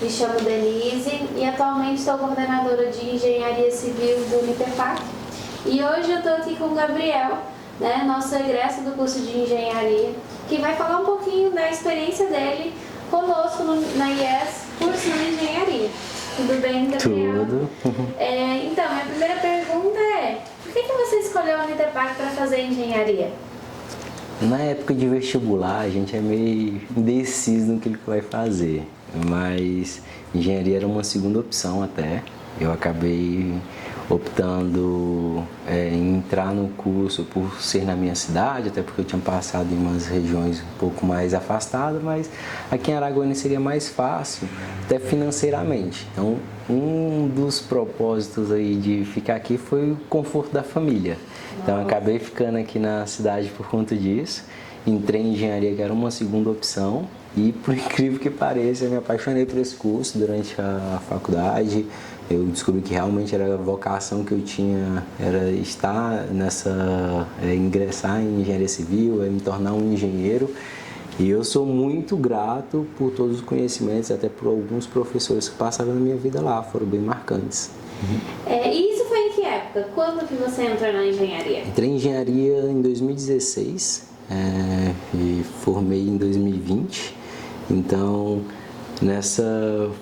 Me chamo Denise e atualmente sou coordenadora de Engenharia Civil do Unitepac. E hoje eu estou aqui com o Gabriel, né, nosso egresso do curso de Engenharia, que vai falar um pouquinho da experiência dele conosco na IES, cursando Engenharia. Tudo bem, Gabriel? Tudo. Então, minha primeira pergunta é, por que você escolheu o Unitepac para fazer Engenharia? Na época de vestibular, a gente é meio indeciso no que ele vai fazer, mas engenharia era uma segunda opção até. Eu acabei optando em entrar no curso por ser na minha cidade, até porque eu tinha passado em umas regiões um pouco mais afastadas, mas aqui em Araguaína seria mais fácil, até financeiramente. Então, um dos propósitos aí de ficar aqui foi o conforto da família. Então, eu acabei ficando aqui na cidade por conta disso. Entrei em engenharia, que era uma segunda opção, e por incrível que pareça, eu me apaixonei por esse curso durante a faculdade. Eu descobri que realmente era a vocação que eu tinha, era estar ingressar em engenharia civil, me tornar um engenheiro. E eu sou muito grato por todos os conhecimentos, até por alguns professores que passaram na minha vida lá, foram bem marcantes. E isso foi em que época? Quando que você entrou na engenharia? Entrei em engenharia em 2016 e formei em 2020. Então,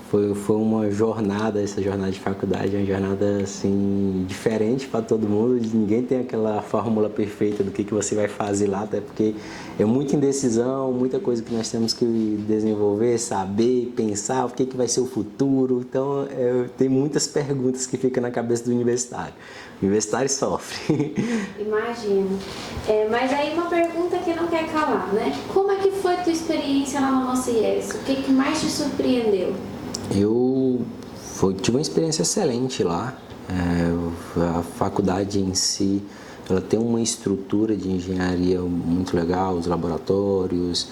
foi uma jornada, essa jornada de faculdade, uma jornada assim diferente para todo mundo. Ninguém tem aquela fórmula perfeita do que você vai fazer lá, até porque é muita indecisão, muita coisa que nós temos que desenvolver, saber, pensar o que vai ser o futuro. Então, tem muitas perguntas que ficam na cabeça do universitário. O universitário sofre. Imagino. Mas aí uma pergunta que não quer calar, né? Como é que foi a tua experiência lá na nossa IES? O que mais te surpreendeu? Tive uma experiência excelente lá. A faculdade em si, ela tem uma estrutura de engenharia muito legal, os laboratórios.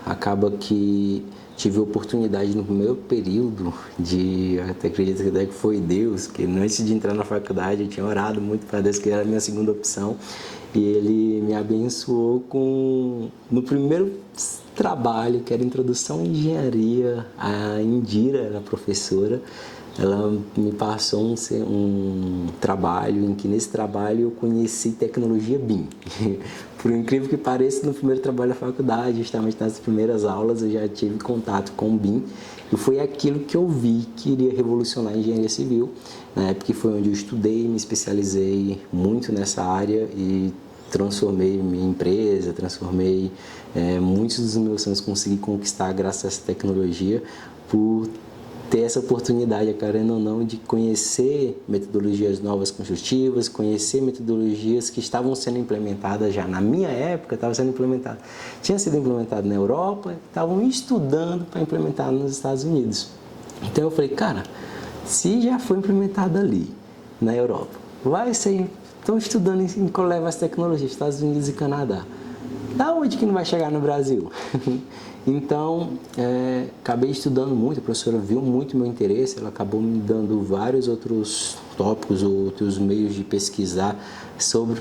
Acaba que tive a oportunidade no primeiro período até acredito que foi Deus, que antes de entrar na faculdade eu tinha orado muito para Deus, que era a minha segunda opção, e Ele me abençoou no primeiro trabalho, que era Introdução à Engenharia. A Indira era a professora, ela me passou um trabalho, em que nesse trabalho eu conheci tecnologia BIM. Por incrível que pareça, no primeiro trabalho da faculdade, justamente nas primeiras aulas, eu já tive contato com o BIM. E foi aquilo que eu vi que iria revolucionar a engenharia civil. Na época foi onde eu estudei, me especializei muito nessa área e transformei minha empresa, transformei muitos dos meus sonhos, consegui conquistar graças a essa tecnologia, por ter essa oportunidade, querendo ou não, de conhecer metodologias novas construtivas, conhecer metodologias que estavam sendo implementadas já na minha época, tinha sido implementado na Europa, estavam estudando para implementar nos Estados Unidos. Então eu falei, cara, se já foi implementado ali, na Europa, estão estudando em colegas as tecnologias, Estados Unidos e Canadá, da onde que não vai chegar no Brasil? Então, acabei estudando muito, a professora viu muito meu interesse, ela acabou me dando vários outros tópicos, outros meios de pesquisar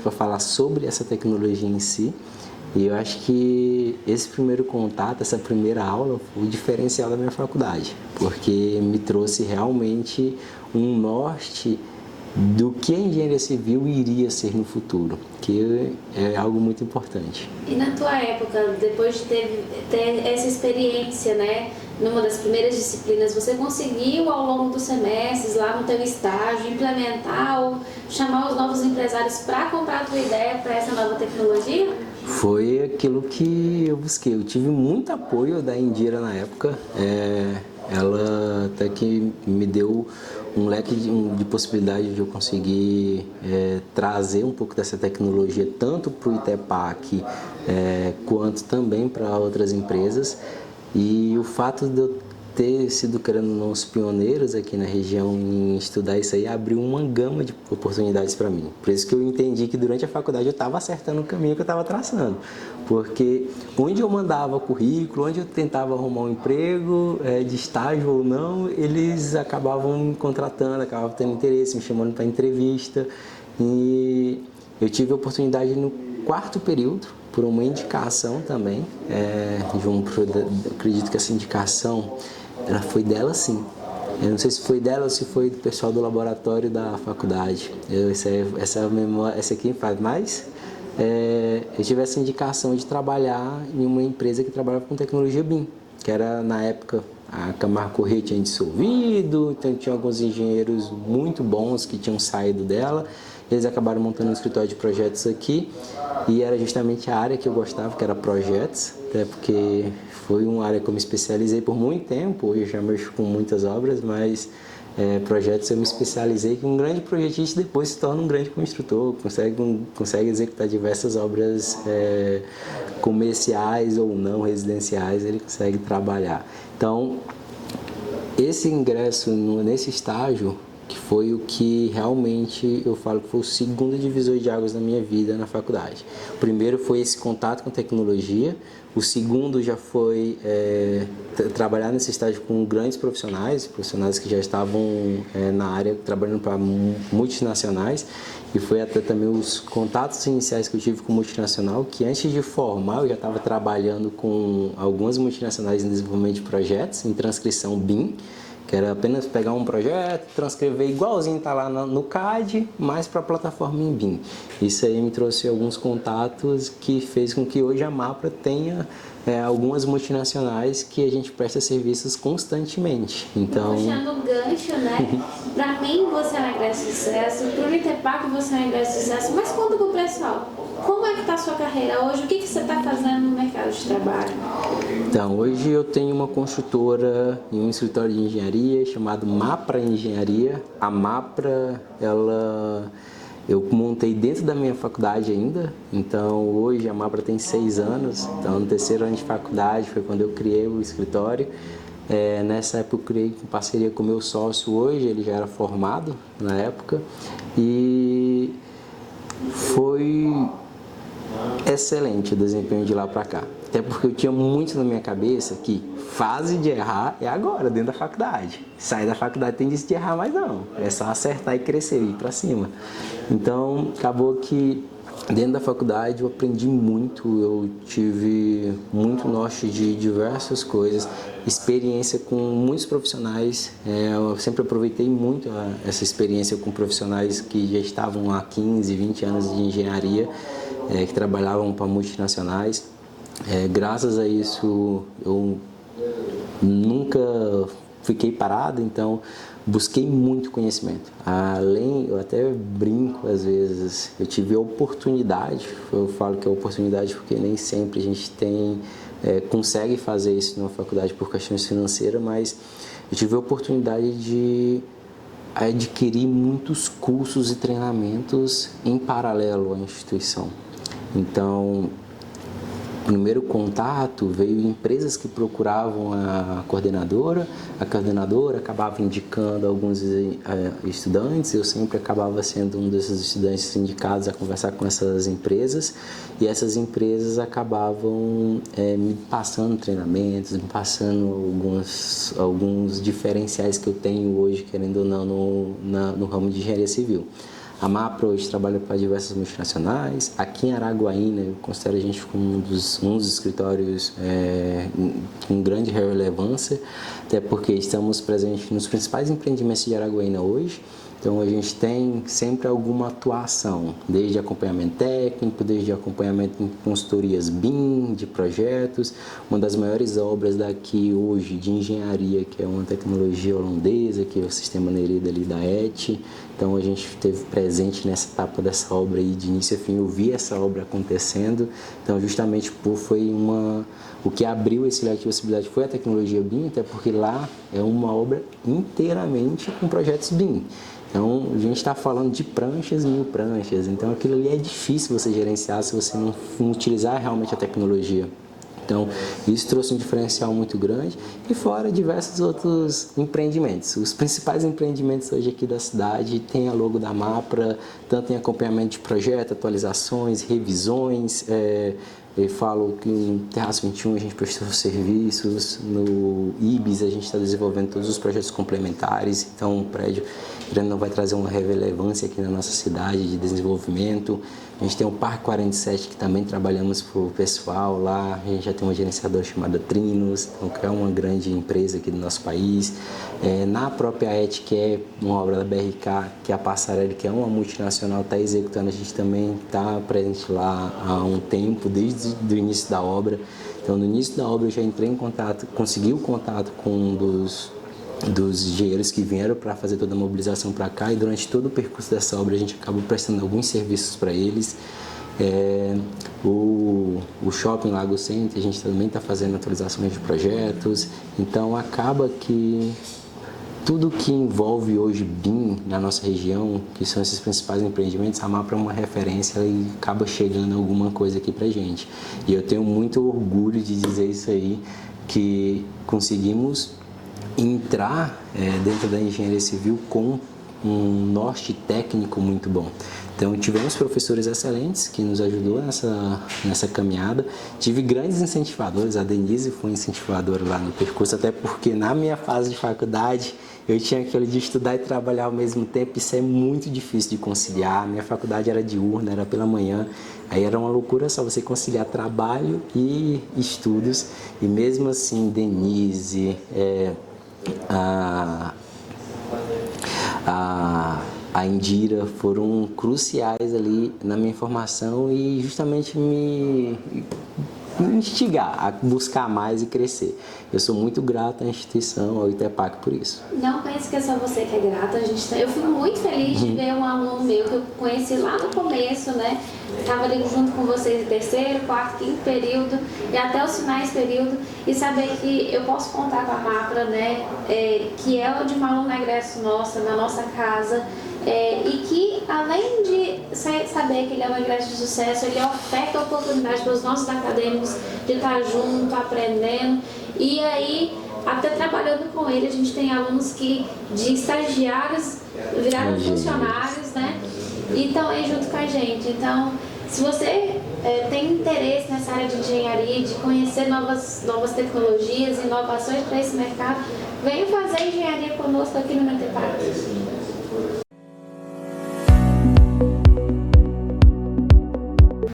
para falar sobre essa tecnologia em si. E eu acho que esse primeiro contato, essa primeira aula, foi o diferencial da minha faculdade, porque me trouxe realmente um norte do que a engenharia civil iria ser no futuro, que é algo muito importante. E na tua época, depois de ter essa experiência, né, numa das primeiras disciplinas, você conseguiu ao longo dos semestres, lá no teu estágio, implementar ou chamar os novos empresários para comprar a tua ideia para essa nova tecnologia? Foi aquilo que eu busquei. Eu tive muito apoio da Indira na época. Ela até que me deu um leque de possibilidade de eu conseguir trazer um pouco dessa tecnologia tanto para o ITEPAC quanto também para outras empresas. E o fato de eu ter sido, querendo ou não, os pioneiros aqui na região em estudar isso aí, abriu uma gama de oportunidades para mim. Por isso que eu entendi que durante a faculdade eu estava acertando o caminho que eu estava traçando. Porque onde eu mandava currículo, onde eu tentava arrumar um emprego, de estágio ou não, eles acabavam me contratando, acabavam tendo interesse, me chamando para entrevista. E eu tive a oportunidade no quarto período, por uma indicação também, acredito que essa indicação ela foi dela sim. Eu não sei se foi dela ou se foi do pessoal do laboratório da faculdade. Essa aqui faz mais. Eu tive essa indicação de trabalhar em uma empresa que trabalhava com tecnologia BIM, que era na época a Camargo Corrêa tinha dissolvido, então tinha alguns engenheiros muito bons que tinham saído dela. Eles acabaram montando um escritório de projetos aqui e era justamente a área que eu gostava, que era projetos, até porque foi uma área que eu me especializei por muito tempo. Hoje eu já mexo com muitas obras, mas projetos eu me especializei, que um grande projetista depois se torna um grande construtor, consegue executar diversas obras comerciais ou não residenciais, ele consegue trabalhar. Então, esse ingresso nesse estágio, que foi o que realmente eu falo que foi o segundo divisor de águas na minha vida na faculdade. O primeiro foi esse contato com tecnologia, o segundo já foi trabalhar nesse estágio com grandes profissionais que já estavam na área, trabalhando para multinacionais, e foi até também os contatos iniciais que eu tive com multinacional, que antes de formar eu já estava trabalhando com algumas multinacionais em desenvolvimento de projetos, em transcrição BIM, que era apenas pegar um projeto, transcrever igualzinho está lá no CAD, mas para a plataforma em BIM. Isso aí me trouxe alguns contatos que fez com que hoje a Mapra tenha algumas multinacionais que a gente presta serviços constantemente. Então, puxando o gancho, né? Para mim você é um ingresso de sucesso, para o Unitepac você é um ingresso de sucesso, mas conta pro pessoal, como é que está a sua carreira hoje? O que você está fazendo no mercado de trabalho? Então, hoje eu tenho uma construtora em um escritório de engenharia chamado Mapra Engenharia. A Mapra, eu montei dentro da minha faculdade ainda, então hoje a Mapra tem 6 anos, então no terceiro ano de faculdade foi quando eu criei o escritório. Nessa época eu criei com parceria com o meu sócio hoje, ele já era formado na época, e foi excelente o desempenho de lá para cá. Até porque eu tinha muito na minha cabeça que fase de errar é agora, dentro da faculdade. Sair da faculdade tem disso de errar mais não. É só acertar e crescer, ir para cima. Então, acabou que dentro da faculdade eu aprendi muito, eu tive muito norte de diversas coisas, experiência com muitos profissionais. Eu sempre aproveitei muito essa experiência com profissionais que já estavam há 15, 20 anos de engenharia, que trabalhavam para multinacionais. Graças a isso eu nunca fiquei parado, então busquei muito conhecimento. Além, eu até brinco às vezes, eu tive a oportunidade, eu falo que é oportunidade porque nem sempre a gente consegue fazer isso numa faculdade por questões financeiras, mas eu tive a oportunidade de adquirir muitos cursos e treinamentos em paralelo à instituição. Então, o primeiro contato veio de empresas que procuravam a coordenadora acabava indicando alguns estudantes, eu sempre acabava sendo um desses estudantes indicados a conversar com essas empresas, e essas empresas acabavam me passando treinamentos, me passando alguns diferenciais que eu tenho hoje, querendo ou não, no ramo de engenharia civil. A Mapra hoje trabalha para diversas multinacionais. Aqui em Araguaína, eu considero a gente como um dos escritórios com grande relevância, até porque estamos presentes nos principais empreendimentos de Araguaína hoje. Então, a gente tem sempre alguma atuação, desde acompanhamento técnico, desde acompanhamento em consultorias BIM, de projetos. Uma das maiores obras daqui hoje de engenharia, que é uma tecnologia holandesa, que é o sistema Nerida ali da ET. Então, a gente esteve presente nessa etapa dessa obra aí, de início a fim. Eu vi essa obra acontecendo. Então, justamente o que abriu esse leque de possibilidade foi a tecnologia BIM, até porque lá é uma obra inteiramente com projetos BIM. Então, a gente está falando de pranchas, 1000 pranchas. Então, aquilo ali é difícil você gerenciar se você não utilizar realmente a tecnologia. Então, isso trouxe um diferencial muito grande, e fora diversos outros empreendimentos. Os principais empreendimentos hoje aqui da cidade têm a logo da Mapra, tanto em acompanhamento de projeto, atualizações, revisões. Eu falo que no Terraço 21 a gente prestou serviços, no IBIS a gente está desenvolvendo todos os projetos complementares, então o prédio não vai trazer uma relevância aqui na nossa cidade de desenvolvimento. A gente tem o Parque 47, que também trabalhamos para o pessoal lá. A gente já tem uma gerenciadora chamada Trinos, então, que é uma grande empresa aqui do nosso país. Na própria ET, que é uma obra da BRK, que é a Passarelli, que é uma multinacional, está executando. A gente também está presente lá há um tempo, desde o início da obra. Então, no início da obra, eu já entrei em contato, consegui o contato com um dos engenheiros que vieram para fazer toda a mobilização para cá, e durante todo o percurso dessa obra a gente acabou prestando alguns serviços para eles. O Shopping Lago Center, a gente também está fazendo atualizações de projetos, então acaba que tudo que envolve hoje BIM na nossa região, que são esses principais empreendimentos, a MAPRA é uma referência e acaba chegando alguma coisa aqui pra gente. E eu tenho muito orgulho de dizer isso aí, que conseguimos entrar dentro da engenharia civil com um norte técnico muito bom. Então, tivemos professores excelentes que nos ajudou nessa caminhada. Tive grandes incentivadores, a Denise foi incentivadora lá no percurso, até porque na minha fase de faculdade eu tinha aquele de estudar e trabalhar ao mesmo tempo. Isso é muito difícil de conciliar. Minha faculdade era diurna, era pela manhã, aí era uma loucura só você conciliar trabalho e estudos. E mesmo assim, Denise, a Indira foram cruciais ali na minha formação e justamente me instigar a buscar mais e crescer. Eu sou muito grato à instituição, ao ITEPAC, por isso. Não pense que é só você que é grata. Eu fico muito feliz de ver um aluno meu que eu conheci lá no começo, né? Estava ali junto com vocês em terceiro, quarto, quinto período e até os finais período, e saber que eu posso contar com a MAPRA, né? Que é de uma aluna egresso nossa, na nossa casa. E que, além de saber que ele é um egresso de sucesso, ele oferta oportunidade para os nossos acadêmicos de estar junto, aprendendo. E aí, até trabalhando com ele, a gente tem alunos que de estagiários viraram funcionários, né? E estão aí junto com a gente. Então, se você tem interesse nessa área de engenharia, de conhecer novas tecnologias, inovações para esse mercado, venha fazer engenharia conosco aqui no ITEPAC.